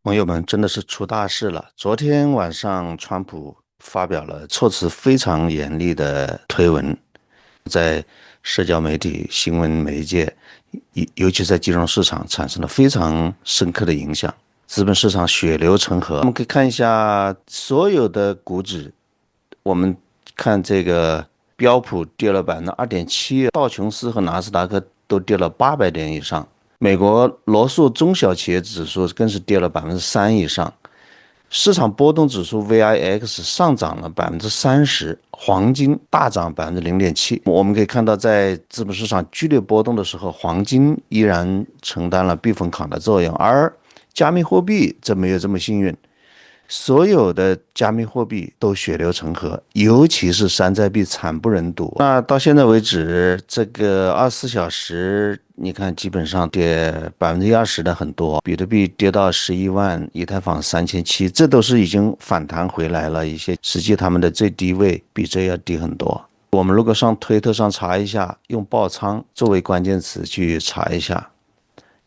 朋友们，真的是出大事了！昨天晚上，川普发表了措辞非常严厉的推文，在社交媒体、新闻媒介，尤其在金融市场产生了非常深刻的影响，资本市场血流成河。我们可以看一下所有的股指，我们看这个标普跌了2.7%，道琼斯和纳斯达克都跌了800点以上。美国罗素中小企业指数更是跌了3%以上，市场波动指数 VIX 上涨了30%，黄金大涨0.7%。我们可以看到，在资本市场剧烈波动的时候，黄金依然承担了避风港的作用，而加密货币则没有这么幸运。所有的加密货币都血流成河，尤其是山寨币惨不忍睹。那到现在为止，这个24小时，你看基本上跌20%的很多，比特币跌到11万，以太坊3700，这都是已经反弹回来了一些。实际他们的最低位比这要低很多。我们如果上推特上查一下，用爆仓作为关键词去查一下，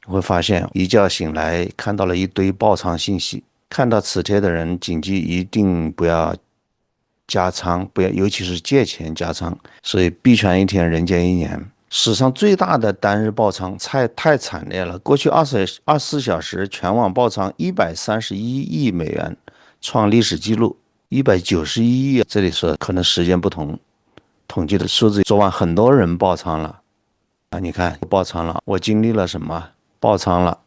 你会发现一觉醒来看到了一堆爆仓信息。看到此帖的人，谨记一定不要加仓，不要，尤其是借钱加仓。所以币圈一天，人间一年，史上最大的单日爆仓，太惨烈了。过去24小时全网爆仓131亿美元，创历史记录191亿。这里说可能时间不同，统计的数字，昨晚很多人爆仓了啊！你看爆仓了，我经历了什么？爆仓了，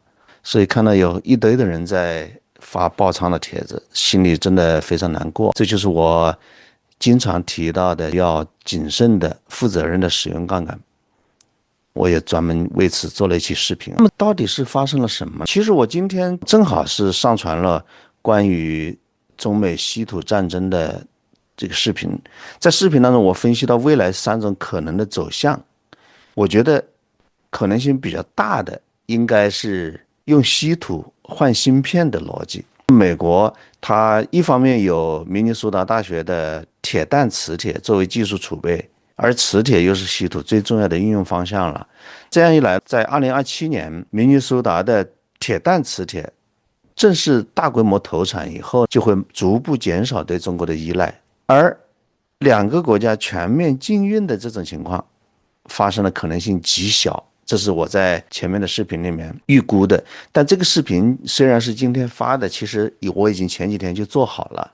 所以看到有一堆的人在发爆仓的帖子，心里真的非常难过。这就是我经常提到的，要谨慎的、负责任的使用杠杆。我也专门为此做了一期视频。那么到底是发生了什么？其实我今天正好是上传了关于中美稀土战争的这个视频，在视频当中，我分析到未来3种可能的走向。我觉得可能性比较大的应该是用稀土换芯片的逻辑。美国它一方面有明尼苏达大学的铁氮磁铁作为技术储备，而磁铁又是稀土最重要的应用方向了。这样一来，在2027年，明尼苏达的铁氮磁铁正式大规模投产以后，就会逐步减少对中国的依赖，而两个国家全面禁运的这种情况发生的可能性极小。这是我在前面的视频里面预估的，但这个视频虽然是今天发的，其实我已经前几天就做好了。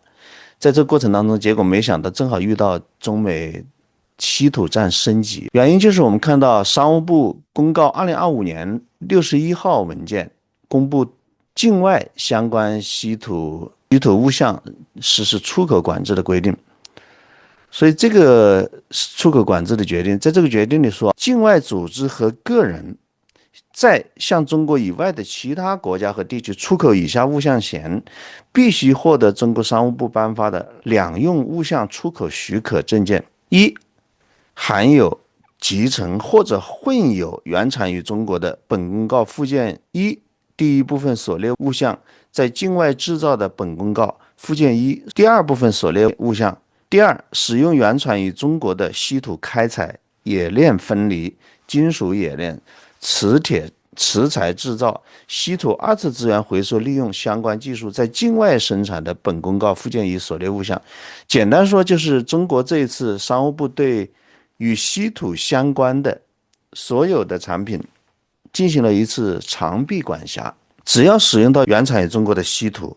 在这个过程当中，结果没想到正好遇到中美稀土战升级，原因就是我们看到商务部公告2025年61号文件，公布境外相关稀土物项实施出口管制的规定。所以这个出口管制的决定，在这个决定里说，境外组织和个人在向中国以外的其他国家和地区出口以下物项前，必须获得中国商务部颁发的两用物项出口许可证件：一、含有集成或者混有原产于中国的本公告附件一第一部分所列物项在境外制造的本公告附件一第二部分所列物项。第二，使用原产于中国的稀土开采、冶炼分离、金属冶炼、磁铁、磁材制造、稀土二次资源回收利用相关技术在境外生产的本公告附件一所列物项。简单说，就是中国这一次商务部对与稀土相关的所有的产品进行了一次长臂管辖，只要使用到原产于中国的稀土，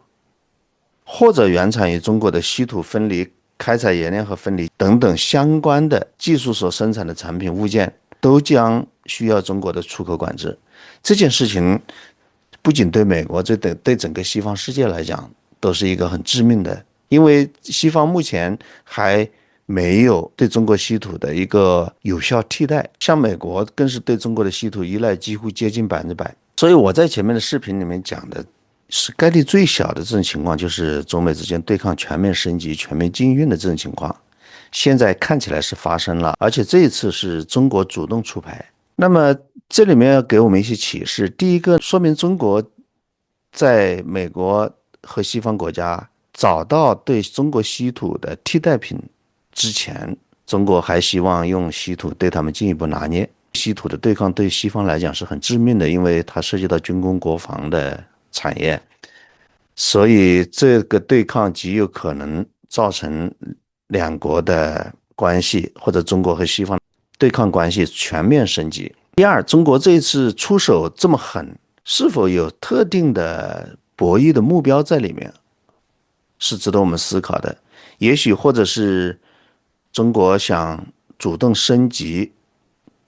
或者原产于中国的稀土分离、开采、冶炼和分离等等相关的技术所生产的产品物件，都将需要中国的出口管制。这件事情不仅对美国，对整个西方世界来讲，都是一个很致命的，因为西方目前还没有对中国稀土的一个有效替代，像美国更是对中国的稀土依赖几乎接近100%。所以我在前面的视频里面讲的是概率最小的这种情况，就是中美之间对抗全面升级、全面禁运的这种情况，现在看起来是发生了，而且这一次是中国主动出牌。那么这里面要给我们一些启示，第一个，说明中国在美国和西方国家找到对中国稀土的替代品之前，中国还希望用稀土对他们进一步拿捏。稀土的对抗对西方来讲是很致命的，因为它涉及到军工国防的产业。所以这个对抗极有可能造成两国的关系或者中国和西方对抗关系全面升级。第二，中国这一次出手这么狠，是否有特定的博弈的目标在里面，是值得我们思考的。也许或者是中国想主动升级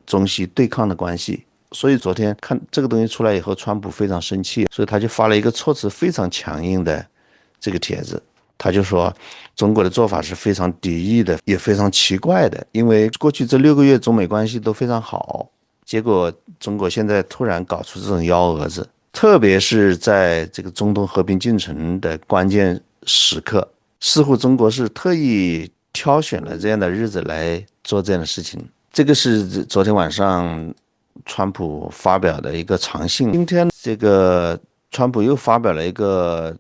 中西对抗的关系，所以昨天看这个东西出来以后，川普非常生气，所以他就发了一个措辞非常强硬的这个帖子。他就说，中国的做法是非常敌意的，也非常奇怪的，因为过去这6个月中美关系都非常好，结果中国现在突然搞出这种幺蛾子，特别是在这个中东和平进程的关键时刻，似乎中国是特意挑选了这样的日子来做这样的事情。这个是昨天晚上川普发表的一个长信。今天这个川普又发表了一个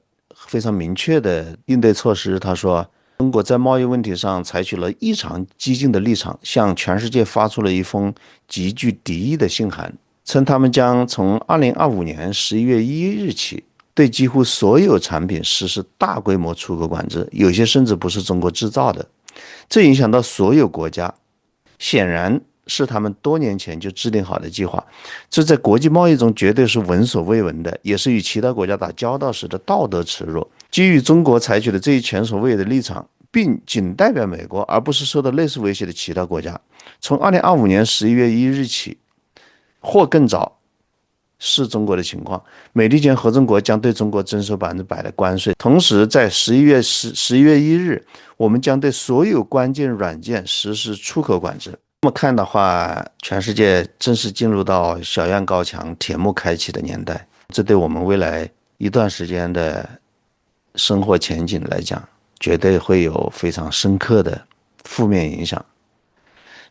非常明确的应对措施，他说中国在贸易问题上采取了异常激进的立场，向全世界发出了一封极具敌意的信函，称他们将从2025年11月1日起对几乎所有产品实施大规模出口管制，有些甚至不是中国制造的，这影响到所有国家，显然是他们多年前就制定好的计划，这在国际贸易中绝对是闻所未闻的，也是与其他国家打交道时的道德耻辱。基于中国采取的这一前所未有的立场，并仅代表美国，而不是受到类似威胁的其他国家，从2025年11月1日起，或更早，视中国的情况，美利坚合众国将对中国征收100%的关税。同时，在11月1日，我们将对所有关键软件实施出口管制。这么看的话，全世界正式进入到小院高墙、铁幕开启的年代，这对我们未来一段时间的生活前景来讲，绝对会有非常深刻的负面影响。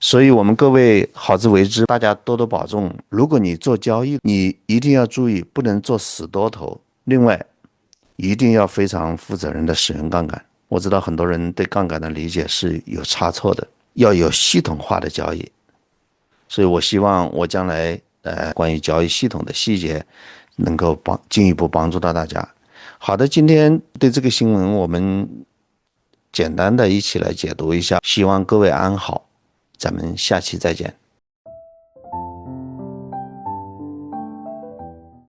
所以我们各位好自为之，大家多多保重。如果你做交易，你一定要注意，不能做死多头。另外，一定要非常负责任的使用杠杆。我知道很多人对杠杆的理解是有差错的，要有系统化的交易。所以我希望我将来关于交易系统的细节能够进一步帮助到大家。好的，今天对这个新闻我们简单的一起来解读一下，希望各位安好。咱们下期再见。